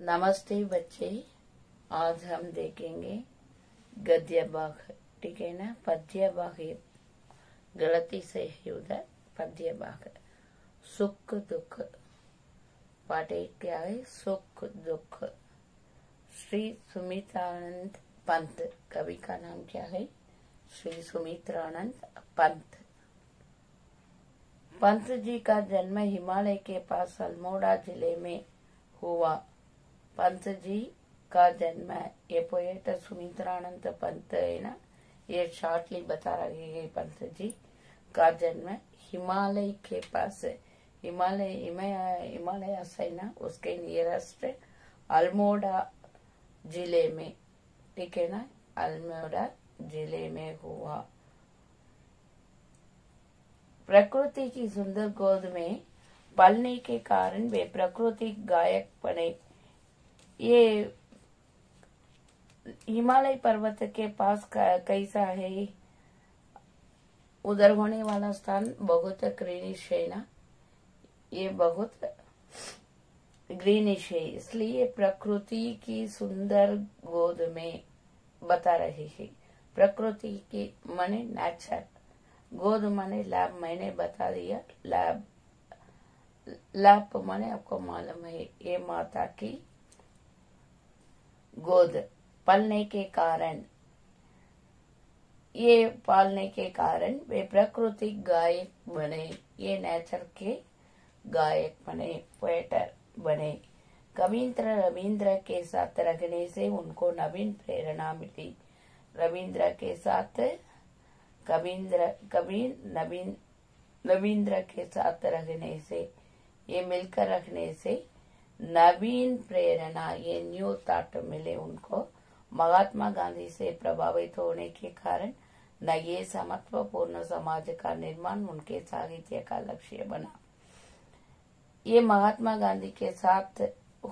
नमस्ते बच्चे। आज हम देखेंगे गद्य भाग। ठीक है ना। पद्य भाग गलती से ही उधर पद्य भाग। सुख दुख पाठ एक क्या है? सुख दुख। श्री सुमित्रानंद पंत कवि का नाम क्या है? श्री सुमित्रानंद पंत। पंत जी का जन्म हिमालय के पास अल्मोड़ा जिले में हुआ। पंत जी का जन्म, ये पोएट सुमित्रानंद पंत है ना, ये शॉर्टली बता रहे हैं। पंत जी का जन्म हिमालय के पास, हिमालय है ना, उसके नियरेस्ट अल्मोड़ा जिले में, ठीक है ना, अल्मोड़ा जिले में हुआ। प्रकृति की सुंदर गोद में पलने के कारण वे प्रकृति गायक बने। ये हिमालय पर्वत के पास कैसा है? उधर होने वाला स्थान बहुत ग्रीनिश है ना, ये बहुत ग्रीनिश है, इसलिए प्रकृति की सुंदर गोद में बता रहे हैं। प्रकृति की माने नेचर, गोद माने लैब, मैंने बता दिया। लैब माने आपको मालूम है, ये माता की गोद। पलने के कारण, ये पालने के कारण वे प्रकृति गायक बने, ये नेचर के गायक बने, पोएटर बने। कविंद्र रविंद्र के साथ रहने से उनको नवीन प्रेरणा मिली। रविंद्र के साथ रविंद्र के साथ रहने से, ये मिलकर रखने से नवीन प्रेरणा, ये न्यू थॉट मिले उनको। महात्मा गांधी से प्रभावित होने के कारण नए समत्वपूर्ण समाज का निर्माण उनके साहित्य का लक्ष्य बना। ये महात्मा गांधी के साथ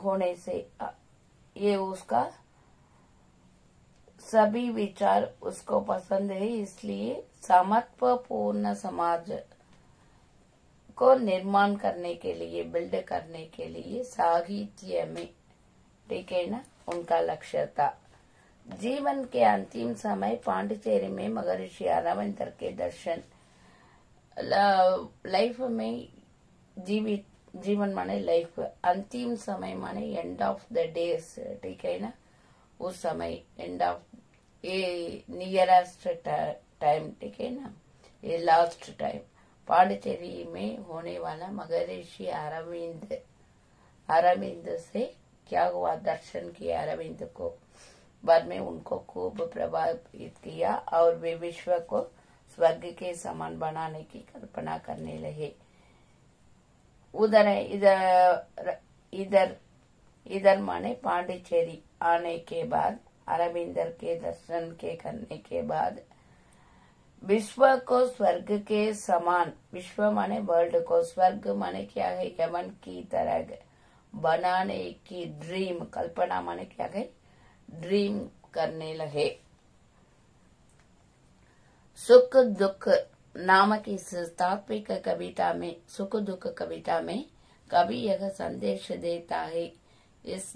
होने से ये उसका सभी विचार उसको पसंद है, इसलिए समत्वपूर्ण समाज को निर्माण करने के लिए, बिल्ड करने के लिए साहित्य में, ठीक है ना, उनका लक्ष्य था। जीवन के अंतिम समय पांडिचेरी में महर्षि अरविंदर के दर्शन, लाइफ में जीवन माने लाइफ, अंतिम समय माने एंड ऑफ द डेज, ठीक है ना, उस समय एंड ऑफ, ये नियरेस्ट टाइम, ठीक है ना, ये लास्ट टाइम। पांडिचेरी में होने वाला महर्षि अरविंद से क्या हुआ? दर्शन किया अरविंद को, बाद में उनको खूब प्रभावित किया और वे विश्व को स्वर्ग के समान बनाने की कल्पना करने लगे। इधर माने पांडिचेरी आने के बाद, अरविंदर के दर्शन के करने के बाद विश्व को स्वर्ग के समान, विश्व माने वर्ल्ड को, स्वर्ग माने क्या है? हेवन की तरह बनाने की ड्रीम, कल्पना माने क्या है? ड्रीम करने लगे। सुख दुख नामक इस तात्विक कविता में, सुख दुख कविता में कवि यह संदेश देता है। इस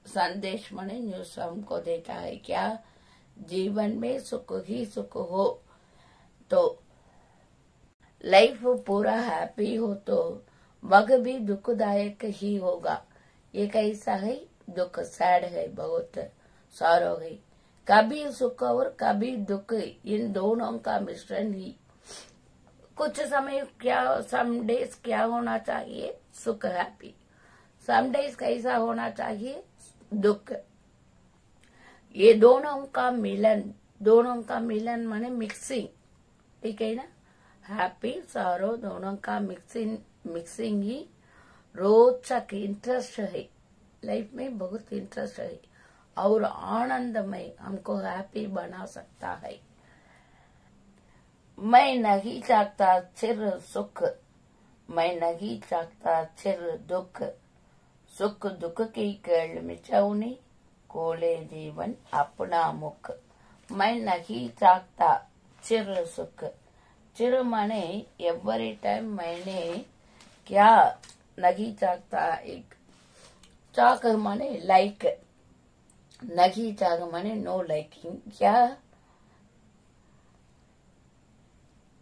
संदेश माने न्यूज हमको देता है क्या? जीवन में सुख ही सुख हो तो, लाइफ पूरा हैप्पी हो तो वह भी दुखदायक ही होगा। ये कैसा है? दुख, सैड है, बहुत सॉरो है। कभी सुख और कभी दुख, इन दोनों का मिश्रण ही। कुछ समय क्या, सम डेज क्या होना चाहिए? सुख, हैप्पी। सम डेज कैसा होना चाहिए? दुख। ये दोनों का मिलन माने मिक्सिंग, ठीक है ना, हैप्पी सॉरो दोनों का मिक्सिंग ही रोचक, इंटरेस्ट है, लाइफ में बहुत इंटरेस्ट है और आनंदमय, हमको हैप्पी बना सकता है। मैं नहीं चाहता चिर सुख, मैं नहीं चाहता चिर दुख, सुख दुख की केळ मिचौनी, कोले जीवन अपना मुख। मैं नहीं चाहता चिर सुख, चिर माने एवरी टाइम, मैंने क्या नहीं चाहता, एक चाक माने लाइक, नहीं चाक माने नो लाइकिंग या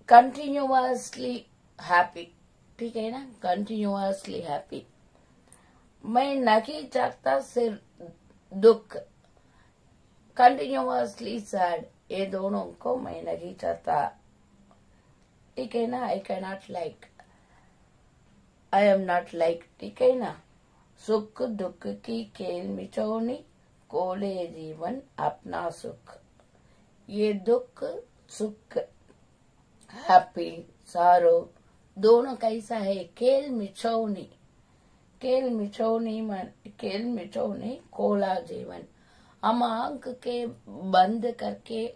कंटिन्यूअसली हैप्पी, ठीक है ना, कंटिन्यूअसली हैप्पी। मैं नहीं चाहता सिर्फ दुख, कंटिन्यूअसली सैड, ये दोनों को मैं नहीं चाहता, ठीक है ना। I can not like, I am not like, ठीक है ना। सुख दुख की खेल मिचौनी, कोले जीवन अपना सुख। ये दुख सुख, हैप्पी सारो, दोनों कैसा है, खेल मिचौनी, खेल मिचौनी मन, खेल मिचौनी कोला जीवन। हम आंख के बंद करके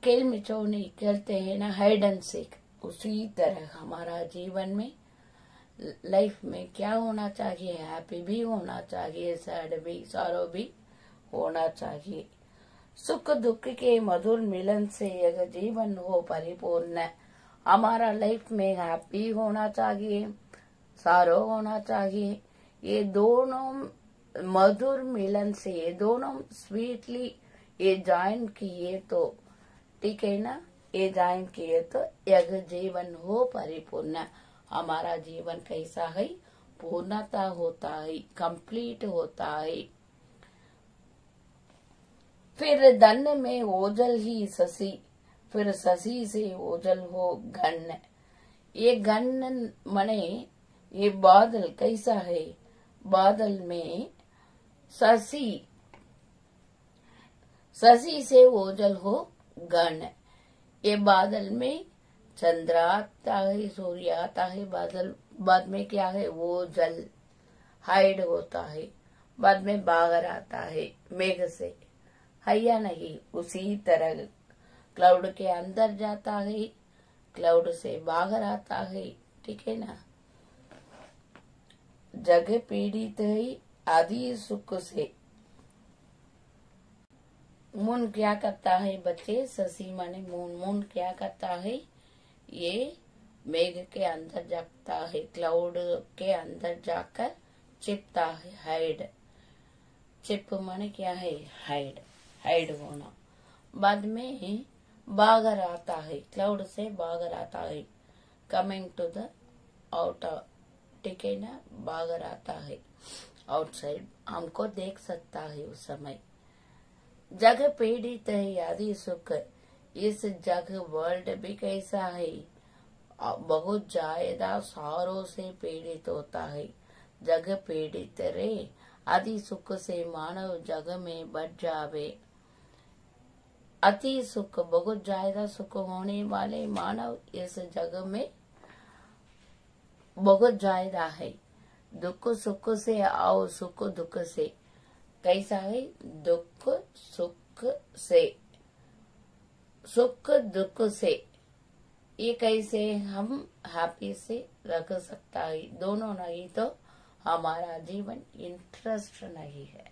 खेल मिचौनी खेलते हैं ना, हाइड एंड सीक, उसी तरह हमारा जीवन में लाइफ में क्या होना चाहिए, हैप्पी भी होना चाहिए, सैड भी, सॉरो भी होना चाहिए। सुख दुख के मधुर मिलन से यह जीवन हो परिपूर्ण। हमारा लाइफ में हैप्पी होना चाहिए, सारो होना चाहिए। ये दोनों मधुर मिलन से, ये दोनों स्वीटली ये ज्वाइन किए तो, ठीक है ना, ये ज्वाइन किए तो यह जीवन हो परिपूर्ण। हमारा जीवन कैसा है, पूर्णता होता है, कंप्लीट होता है। फिर धन में ओझल ही शशि, फिर शशि से ओझल हो घन। ये घन मने ये बादल कैसा है, बादल में शशि, शशि से ओझल हो घन। ये बादल में चंद्र आता है, सूर्य आता है, बादल बाद में क्या है, ओझल हाइड होता है, बाद में बाहर आता है मेघ से, है या नहीं। उसी तरह क्लाउड के अंदर जाता है, क्लाउड से बाहर आता है, ठीक है ना। जग पीड़ित है आदि सुख से। मून क्या करता है बच्चे, शशि माने मून, मून क्या करता है, ये मेघ के अंदर जाता है, क्लाउड के अंदर जाकर छिपता है, हाइड। छिप माने क्या है, हाइड, हाइड होना। बाद में बाहर आता है, क्लाउड से बाहर आता है, कमिंग टू द आउटर, ठीक है ना, बाहर आता है, आउटसाइड, हमको देख सकता है उस समय। जग पीड़ित है आदि सुख, इस जग वर्ल्ड भी कैसा है, बहुत ज्यादा सारों से पीड़ित होता है। जग पीड़ित रे आदि सुख से मानव जग में बढ़ जावे। अति सुख, बहुत ज्यादा सुख होने वाले मानव इस जग में बहुत ज्यादा है। दुख सुख से आओ सुख दुख से, कैसा है, दुख सुख से, सुख दुख से, ये कैसे हम हैप्पी से रख सकता है, दोनों नहीं तो हमारा जीवन इंटरेस्ट नहीं है।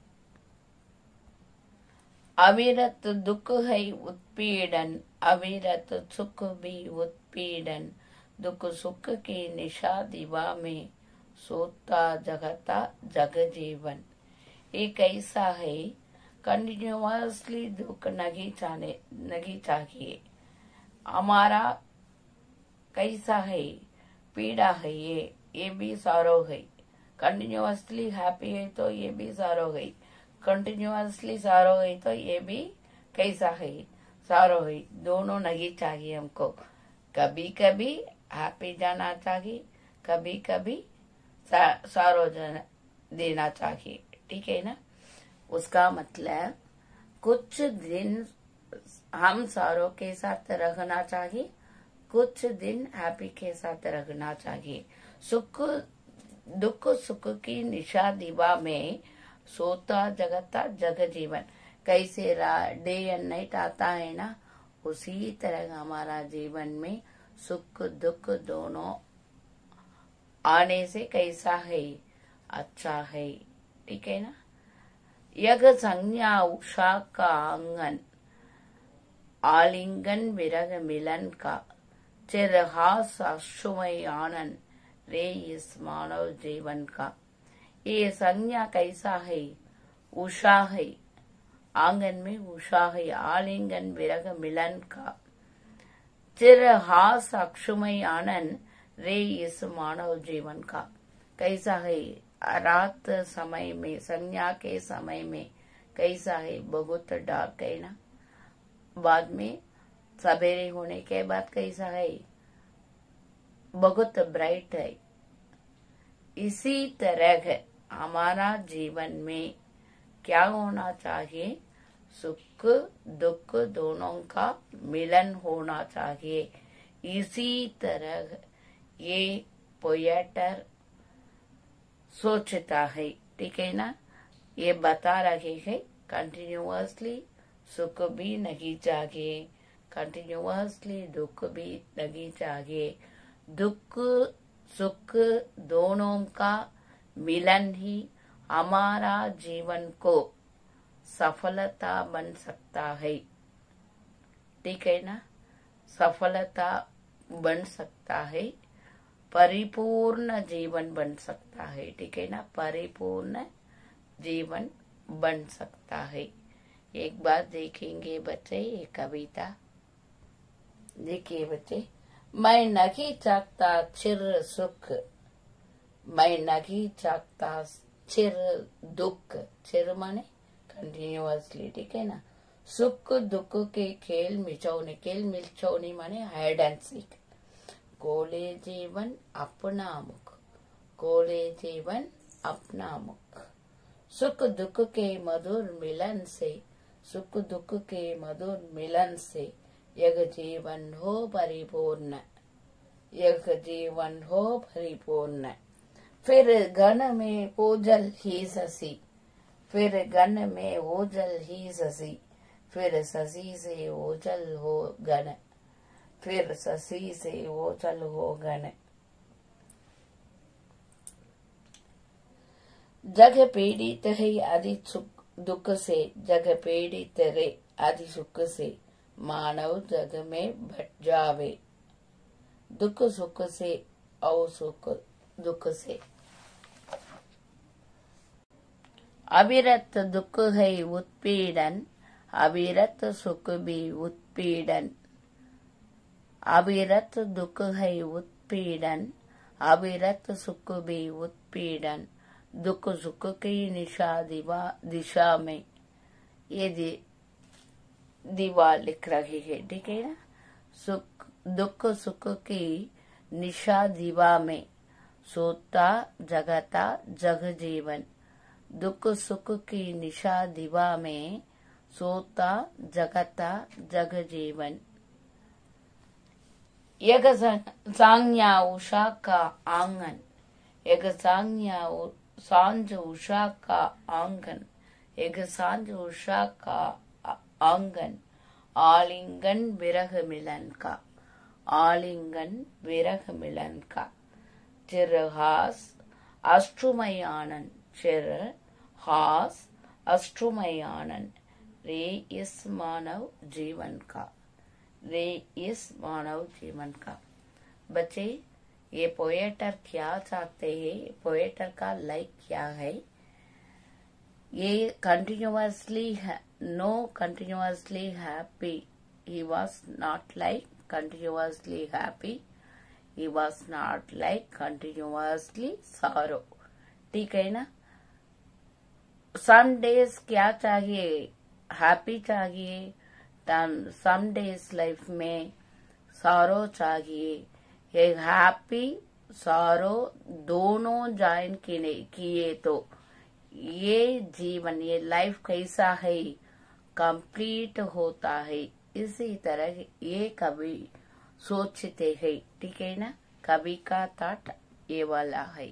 अविरत दुख है उत्पीड़न, अविरत सुख भी उत्पीड़न। दुख सुख की निशा दिवा में, सोता जगता जग जीवन। ये कैसा है, कंटिन्यूअसली दुख नहीं चाहिए। हमारा कैसा है, पीड़ा है, ये भी सॉरो है। कंटिन्यूअसली हैप्पी है तो ये भी सॉरो है, कंटिन्यूअसली सॉरो है तो ये भी कैसा है, सॉरो है। दोनों नहीं चाहिए हमको, कभी कभी हैप्पी जाना चाहिए, कभी कभी सॉरो देना चाहिए, ठीक है ना। उसका मतलब कुछ दिन हम सॉरो के साथ रहना चाहिए, कुछ दिन हैप्पी के साथ रखना चाहिए। सुख दुख सुख की निशा दिवा में, सोता जगता जग जीवन। कैसे डे एंड नाइट आता है ना, उसी तरह हमारा जीवन में सुख दुख दोनों आने से कैसा है, अच्छा है, ठीक है ना। यज्ञ संज्ञा उषा का आंगन, आलिंगन विरग मिलन का। चिरहास अश्वमय आनंद रे इस मानव जीवन का। ये संज्ञा कैसा है? उषा है, आंगन में उषा है, आलिंगन विरह मिलन का। चिर हास अक्षुमय आनंद रे इस मानव जीवन का। कैसा है? रात समय में, संज्ञा के समय में कैसा है? बहुत डार्क है ना। बाद में सवेरे होने के बाद कैसा है? बहुत ब्राइट है। इसी तरह हमारा जीवन में क्या होना चाहिए? सुख दुख दोनों का मिलन होना चाहिए। इसी तरह ये पोएटर सोचता है, ठीक है ना। ये बता रहे हैं कंटिन्यूअसली सुख भी नहीं चाहिए, कंटिन्यूअसली दुख भी नहीं चाहिए। दुख सुख दोनों का मिलन ही हमारा जीवन को सफलता बन सकता है, ठीक है ना। सफलता बन सकता है, परिपूर्ण जीवन बन सकता है, ठीक है ना। परिपूर्ण जीवन बन सकता है। एक बार देखेंगे बच्चे ये कविता। देखिए बच्चे, मैं नहीं चाहता चिर सुख, मैं नहीं चाहता चिर दुख। चिर माने कंटिन्यूअसली, ठीक है ना। सुख दुख के खेल मिचौनी, खेल मिचौनी माने हाइड एंड सीक। गोले जीवन अपना मुख, गोले जीवन अपना मुख। सुख दुख के मधुर मिलन से, सुख दुख के मधुर मिलन से यह जीवन हो परिपूर्ण, यह जीवन हो परिपूर्ण। फिर घन में ओझल ही शशि, फिर घन में ओझल ही शशि, फिर शशि से ओझल हो घन, फिर शशि से ओझल हो घन। जग पीड़ित है आदि सुख दुख से, जग पीड़ित रे आदि सुख से, मानव जग में भट जावे। दुख सुख से और सुख दुख से। अविरत दुख है उत्पीड़न, अविरत सुख भी उत्पीड़न। अविरत दुख है उत्पीड़न, अविरत सुख भी उत्पीड़न। दुख सुख की दिशा में ये दीवार लिख रही है, ठीक है ना। सुख दुख सुख की निशा दीवा में, सोता जगता जग जीवन। दुख सुख की निशा दीवा में, सोता जगता जग जीवन। एक सांज्ञा उषा का आंगन, एक सांझ उषा का आंगन, एक सांझ उषा का आंगन। आलिंगन विरह मिलन का, आलिंगन विरह मिलन का। चिरहास अष्टमय आनंद, चिरहास अष्टमय आनंद। रे इस मानव जीवन का, रे इस मानव जीवन का। बच्चे, ये पोएटर क्या चाहते हैं? पोएटर का लाइक क्या है? ये continuously no continuously happy, he was not like continuously happy, he was not like continuously sorrow, ठीक है ना। some days क्या चाहिए? हैप्पी चाहिए, some days लाइफ में sorrow चाहिए। ये हैप्पी sorrow दोनों ज्वाइन किए तो ये जीवन, ये लाइफ कैसा है? कंप्लीट होता है। इसी तरह ये कवि सोचते हैं, ठीक है ना। कवि का थॉट ये वाला है।